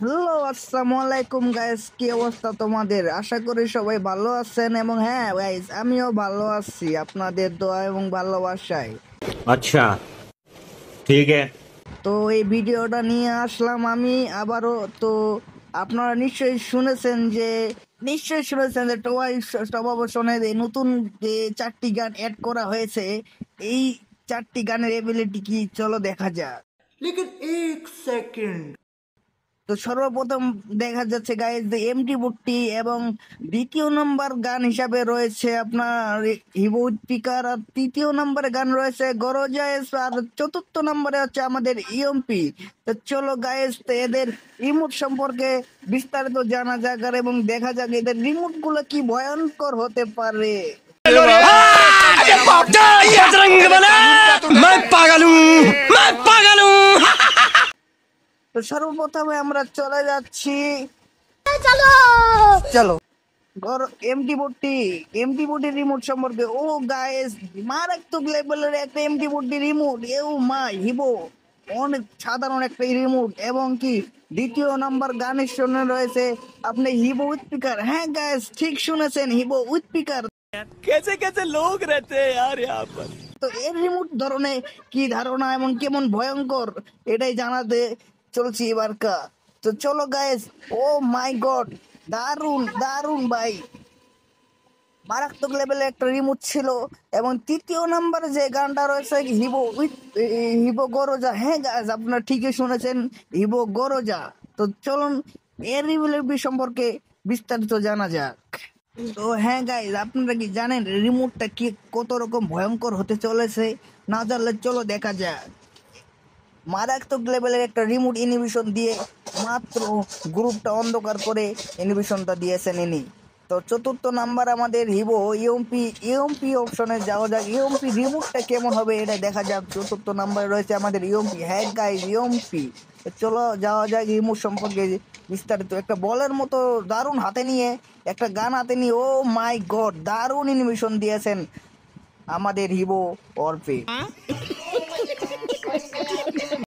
Hello, আসসালামু আলাইকুম guys. কি অবস্থা তোমাদের? আশা করি সবাই ভালো আছেন। এবং হ্যাঁ গাইস, আমিও ভালো আছি আপনাদের দোয়া এবং ভালোবাসায়। अच्छा ठीक है। তো এই ভিডিওটা নিয়ে আসলাম আমি আবারও। তো আপনারা নিশ্চয়ই শুনেছেন যে টোয়াই সমাবেশনের এই নতুন যে 4টি গান অ্যাড করা হয়েছে। এই 4টি গানের এবিলিটি কি, চলো দেখা যাক। लेकिन एक सेकंड। তো সর্বপ্রথম দেখা যাচ্ছে গাইজ যে এমটি বুট্টি, এবং দ্বিতীয় নম্বর গান হিসাবে রয়েছে আপনার হিবো স্পিকার, আর তৃতীয় নম্বরে গান রয়েছে গরজায়েস, আর চতুর্থ নম্বরে হচ্ছে আমাদের ইএমপি। তো চলো গাইজ, তো এদের রিমোট সম্পর্কে বিস্তারিত জানা যাক আর এবং দেখা যাক এদের রিমোট গুলো কি ভয়ঙ্কর হতে পারে। मैं पागल हूँ, मैं पागल हूँ। তো সর্বপ্রথমে আমরা চলে যাচ্ছি, চলো চলো এমটি বোর্ডের রিমোট সম্পর্কে। ও গাইস, মারাত্মক লেভেলের একটা এমটি বোর্ডের রিমোট। এও মাই হিবো, অনেক সাধারণ একটা রিমোট। এবং কি দ্বিতীয় নাম্বার গানের সঙ্গে রয়েছে আপনি হিবো স্পিকার। হ্যাঁ গাইস, ঠিক শুনেছেন, হিবো স্পিকার। कैसे कैसे लोग रहते हैं यार यहाँ पर। তো এর রিমোট ধরনের কি ধারণা এবং কেমন ভয়ঙ্কর, এটাই জানাতে চলছি এবারকা। তো চলো গাইস, ও মাই গড, দারুন দারুন ভাই, মারাত্মক লেভেলের একটা রিমোট ছিল। এবং তৃতীয় নাম্বারে যে গানটা রয়েছে হিবো গরজা। হ্যাঁ গাইস, আপনারা ঠিকই শুনেছেন, হিবো গরজা। তো চলুন এর রিভিউ সম্পর্কে বিস্তারিত জানা যাক। তো হ্যাঁ গাইস, আপনারা কি জানেন রিমোটটা কি কত রকম ভয়ঙ্কর হতে চলেছে? না জানলে চলো দেখা যাক। মারাত্মক লেভেলের একটা রিমোট ইনহিবিশন দিয়ে মাত্র গ্রুপটা অন্ধকার করে ইনহিবিশনটা দিয়েছেন ইনি। তো চতুর্থ নাম্বার আমাদের হিবো ইএমপি অপশনে যাওয়া যাক। ইএমপি রিমোটটা কেমন হবে এটা দেখা যাক। চতুর্থ নাম্বারে রয়েছে আমাদের ইএমপি। হ্যাঁ গাইস, ইএমপি। চলো যাওয়া যাক রিমোট সম্পর্কে বিস্তারিত। একটা বলের মতো দারুণ হাতে নিয়ে, একটা গান হাতে নিয়ে, ও মাই গড, দারুণ ইনহিবিশন দিয়েছেন আমাদের হিবো অর্পে।